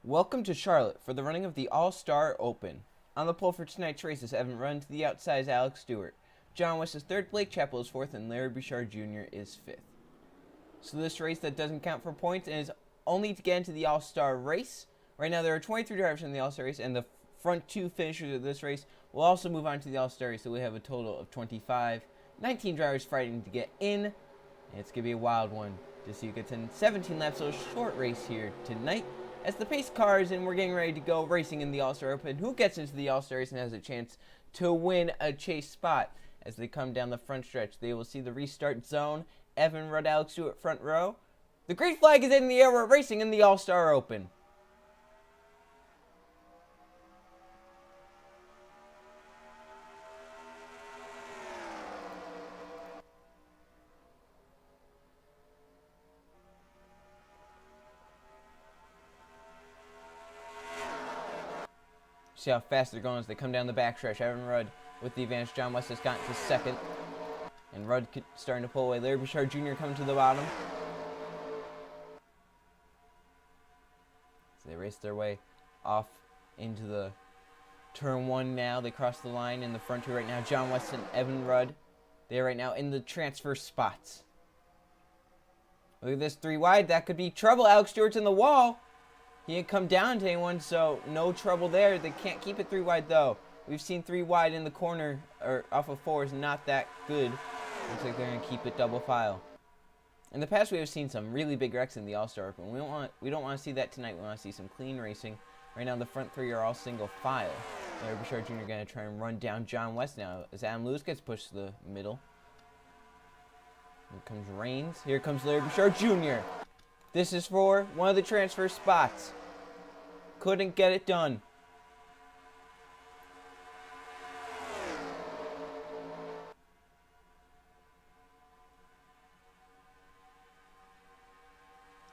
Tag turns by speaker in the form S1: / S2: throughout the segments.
S1: Welcome to Charlotte for the running of the All-Star Open. On the pole for tonight's race is Evan Run to the outside is Alex Stewart. John West is third, Blake Chappell is fourth, and Larry Bouchard Jr. is fifth. So this race that doesn't count for points and is only to get into the All-Star race. Right now there are 23 drivers in the All-Star race, and the front two finishers of this race will also move on to the All-Star race, so we have a total of 25. 19 drivers fighting to get in, and it's going to be a wild one to see who gets in. 17 laps, so a short race here tonight. As the pace cars and we're getting ready to go racing in the All-Star Open, who gets into the All-Star race and has a chance to win a chase spot. As they come down the front stretch, they will see the restart zone. Evan Rudd, Alex Stewart, front row. The green flag is in the air. We're racing in the All-Star Open. See how fast they're going as they come down the backstretch. Evan Rudd with the advantage. John West has gotten to second. And Rudd starting to pull away. Larry Bouchard Jr. coming to the bottom. So they race their way off into the turn one now. They cross the line in the front two right now. John West and Evan Rudd. They are right now in the transfer spots. Look at this, 3 wide. That could be trouble. Alex Stewart's in the wall. He didn't come down to anyone, so no trouble there. They can't keep it 3 wide, though. We've seen 3 wide in the corner, or off of 4 is not that good. Looks like they're going to keep it double file. In the past, we have seen some really big wrecks in the All-Star Open. We don't want to see that tonight. We want to see some clean racing. Right now, the front 3 are all single file. Larry Bouchard Jr. going to try and run down John West now as Adam Lewis gets pushed to the middle. Here comes Rains. Here comes Larry Bouchard Jr. This is for one of the transfer spots. Couldn't get it done.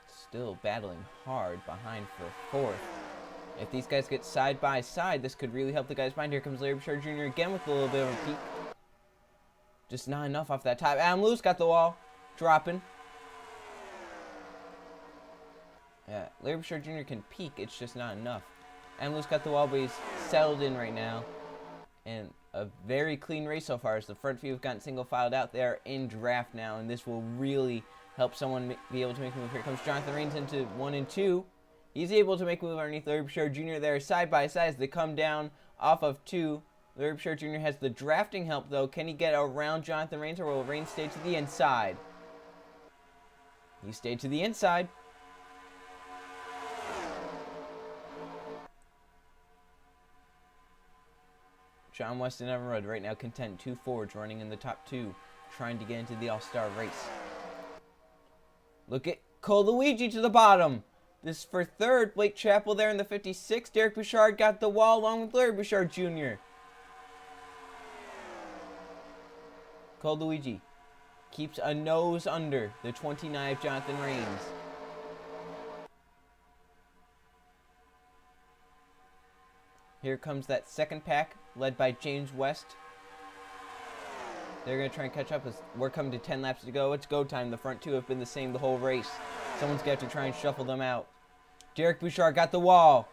S1: Still battling hard behind for 4th. If these guys get side by side, this could really help the guys behind. Here comes Larry Bouchard Jr. again with a little bit of a peak. Just not enough off that top. Adam Lewis got the wall. Dropping. Yeah, Larry Bouchard Jr. can peak, it's just not enough. Emil's got the wall, but he's settled in right now. And a very clean race so far as the front few have gotten single filed out. They are in draft now, and this will really help someone be able to make a move. Here comes Jonathan Rains into 1 and 2. He's able to make a move underneath Larry Bouchard Jr. there side by side as they come down off of 2. Larry Bouchard Jr. has the drafting help, though. Can he get around Jonathan Rains, or will Rains stay to the inside? He stayed to the inside. John West and Evan Rudd right now content. 2 Fords running in the top 2, trying to get into the All-Star race. Look at Cole Luigi to the bottom. This for 3rd. Blake Chappell there in the 56. Derek Bouchard got the wall along with Larry Bouchard Jr. Cole Luigi keeps a nose under the 29 of Jonathan Rains. Here comes that second pack, led by James West. They're going to try and catch up as we're coming to 10 laps to go. It's go time. The front 2 have been the same the whole race. Someone's got to try and shuffle them out. Derek Bouchard got the wall.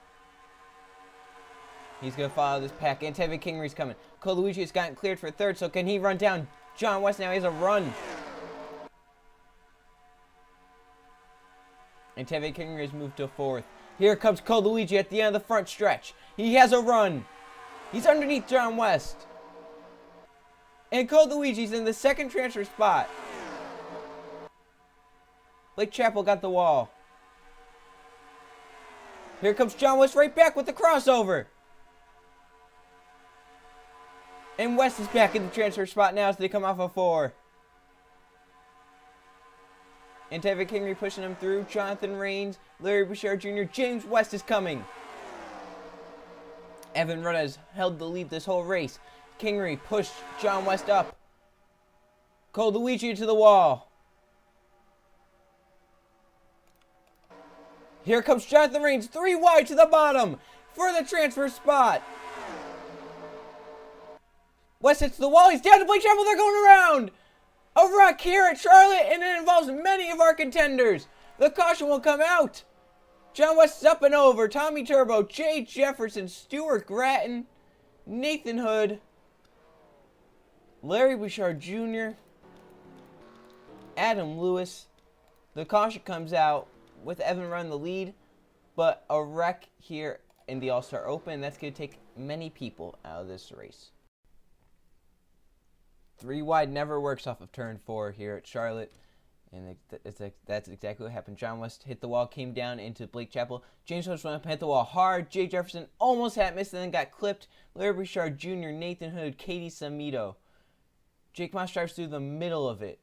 S1: He's going to follow this pack. And Tevin Kingery's coming. Cole Luigi has gotten cleared for 3rd, so can he run down John West? Now he has a run. And Tevin Kingery has moved to 4th. Here comes Cole Luigi at the end of the front stretch. He has a run. He's underneath John West. And Cole Luigi's in the 2nd transfer spot. Blake Chappell got the wall. Here comes John West right back with the crossover. And West is back in the transfer spot now as they come off of 4. And Tevin Kingery pushing him through. Jonathan Rains, Larry Bouchard Jr., James West is coming. Evan Rudd has held the lead this whole race. Kingery pushed John West up. Cole Luigi to the wall. Here comes Jonathan Rains, 3 wide to the bottom for the transfer spot. West hits the wall. He's down to Blake Chappell. They're going around. A wreck here at Charlotte, and it involves many of our contenders. The caution will come out. John West's up and over. Tommy Turbo, Jay Jefferson, Stuart Gratton, Nathan Hood, Larry Bouchard Jr., Adam Lewis. The caution comes out with Evan Rudd in the lead, but a wreck here in the All-Star Open. That's going to take many people out of this race. 3 wide never works off of turn 4 here at Charlotte. And that's exactly what happened. John West hit the wall, came down into Blake Chappell. James West went up and hit the wall hard. Jay Jefferson almost had missed and then got clipped. Larry Bouchard Jr., Nathan Hood, Katie Samito. Jake Moss drives through the middle of it.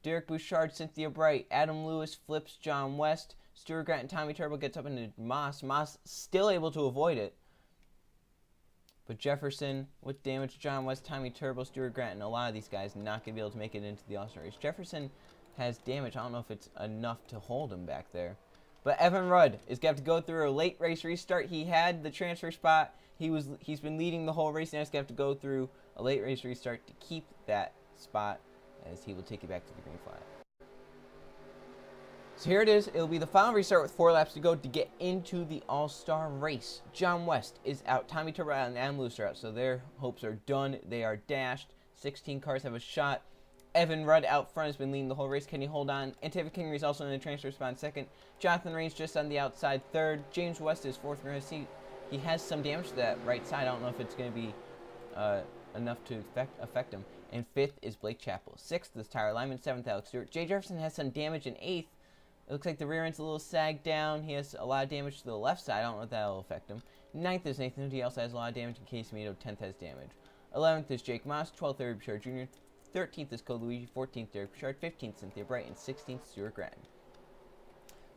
S1: Derek Bouchard, Cynthia Bright. Adam Lewis flips John West. Stuart Grant and Tommy Turbo gets up into Moss. Moss still able to avoid it. But Jefferson with damage to John West, Tommy Turbo, Stuart Grant, and a lot of these guys not going to be able to make it into the All-Star race. Jefferson has damage. I don't know if it's enough to hold him back there. But Evan Rudd is going to have to go through a late race restart. He had the transfer spot. He's been leading the whole race. Now he's going to have to go through a late race restart to keep that spot, as he will take you back to the green flag. So here it is. It'll be the final restart with 4 laps to go to get into the All-Star race. John West is out. Tommy Turbo and Adam Lewis are out, so their hopes are done. They are dashed. 16 cars have a shot. Evan Rudd out front has been leading the whole race. Can he hold on? Antifa Kingery is also in the transfer spot in second. Jonathan Raines just on the outside third. James West is fourth. We're going to see he has some damage to that right side. I don't know if it's going to be enough to affect him. And fifth is Blake Chappell. Sixth is Tyler Lyman. Seventh, Alex Stewart. Jay Jefferson has some damage in eighth. It looks like the rear end's a little sagged down. He has a lot of damage to the left side. I don't know if that will affect him. Ninth is Nathan Hood. He also has a lot of damage in Casey Mito. 10th has damage. 11th is Jake Moss. 12th, Larry Bouchard Jr. 13th is Cole Luigi. 14th, Derek Bouchard. 15th, Cynthia Bright. And 16th, Stuart Gratton.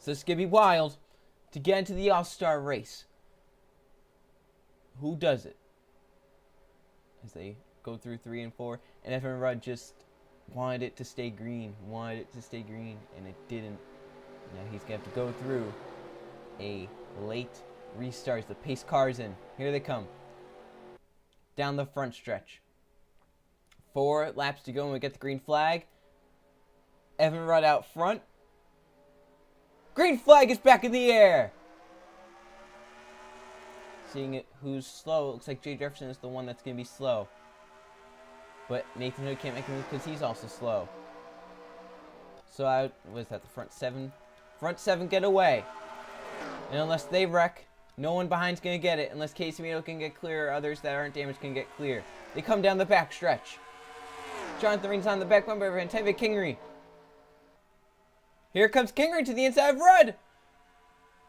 S1: So this is going to be wild to get into the All-Star race. Who does it? As they go through 3 and 4. And Evan Rudd just wanted it to stay green. And it didn't. Now he's going to have to go through a late restart. The pace cars in. Here they come. Down the front stretch. 4 laps to go and we get the green flag. Evan Rudd out front. Green flag is back in the air. Seeing it who's slow. It looks like Jay Jefferson is the one that's going to be slow. But Nathan Hood can't make a move because he's also slow. So what is that, the front 7? Front 7 get away. And unless they wreck, no one behind's going to get it. Unless Casey Mito can get clear or others that aren't damaged can get clear. They come down the back stretch. Jonathan Raines on the back bumper and Antifa Kingery. Here comes Kingery to the inside of Rudd.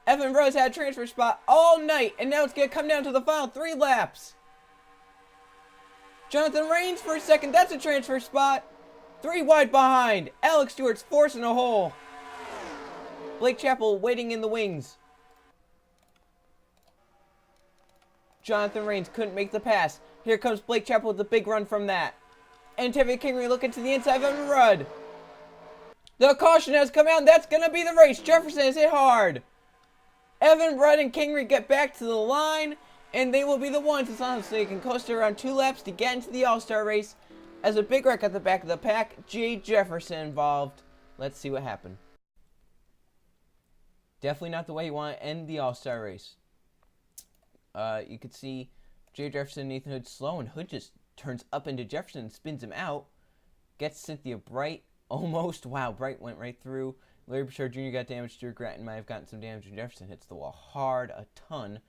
S1: Evan Rudd's had a transfer spot all night. And now it's going to come down to the final 3 laps. Jonathan Raines for a second. That's a transfer spot. 3 wide behind. Alex Stewart's forcing a hole. Blake Chappell waiting in the wings. Jonathan Raines couldn't make the pass. Here comes Blake Chappell with a big run from that. And Antifa Kingery looking to the inside of Evan Rudd. The caution has come out, and that's going to be the race. Jefferson has hit hard. Evan Rudd and Kingery get back to the line, and they will be the ones as long as they can coast around 2 laps to get into the All-Star race. As a big wreck at the back of the pack, Jay Jefferson involved. Let's see what happened. Definitely not the way you want to end the All-Star race. You could see Jay Jefferson and Nathan Hood slow, and Hood just turns up into Jefferson and spins him out. Gets Cynthia Bright almost. Wow, Bright went right through. Larry Bouchard Jr. got damage. Stuart Gratton might have gotten some damage, and Jefferson hits the wall hard, a ton.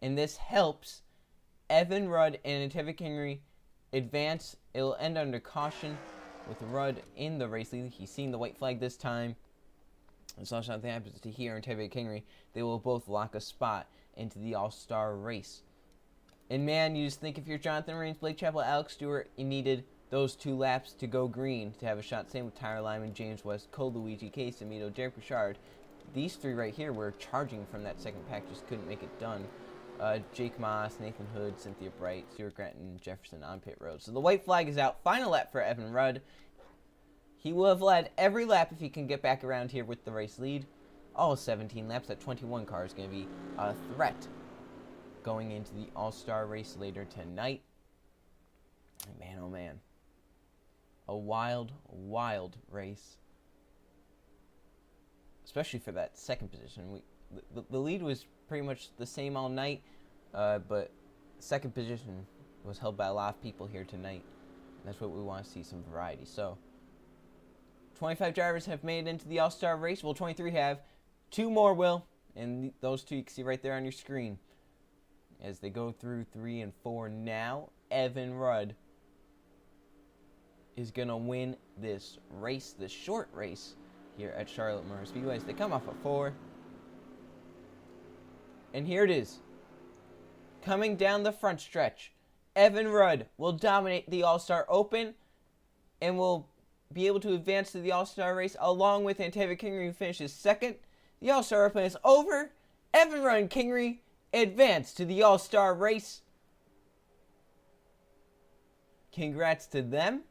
S1: And this helps Evan Rudd and Antifa Kingery advance. It'll end under caution with Rudd in the race lead. He's seen the white flag this time. As long as nothing happens to here and Antifa Kingery, they will both lock a spot into the All-Star race. And man, you just think if you're Jonathan Raines, Blake Chappell, Alex Stewart, you needed those 2 laps to go green to have a shot. Same with Tyler Lyman, James West, Cole Luigi, Casey Mito, Derek Bouchard. These 3 right here were charging from that second pack, just couldn't make it done. Jake Moss, Nathan Hood, Cynthia Bright, Stuart Gratton, Jefferson on pit road. So the white flag is out. Final lap for Evan Rudd. He will have led every lap if he can get back around here with the race lead. All 17 laps. That 21 car is going to be a threat going into the All-Star race later tonight. And man, oh man. A wild, wild race. Especially for that second position. the lead was pretty much the same all night, but second position was held by a lot of people here tonight. That's what we want to see, some variety. So 25 drivers have made it into the All-Star race. Well, 23 have. 2 more will, and those 2 you can see right there on your screen. As they go through 3 and 4 now, Evan Rudd is going to win this race, this short race here at Charlotte Motor Speedway. As they come off a 4. And here it is. Coming down the front stretch, Evan Rudd will dominate the All-Star Open and will be able to advance to the All-Star race along with Antavic Kingery, who finishes second. The All-Star Open is over. Evan Rudd and Kingery advance to the All-Star race. Congrats to them.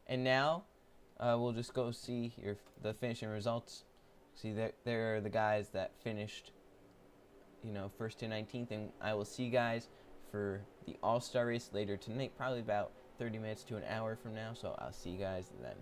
S1: And now we'll just go see here the finishing results. See, there are the guys that finished, first to 19th. And I will see you guys for the All-Star race later tonight, probably about 30 minutes to an hour from now. So I'll see you guys then.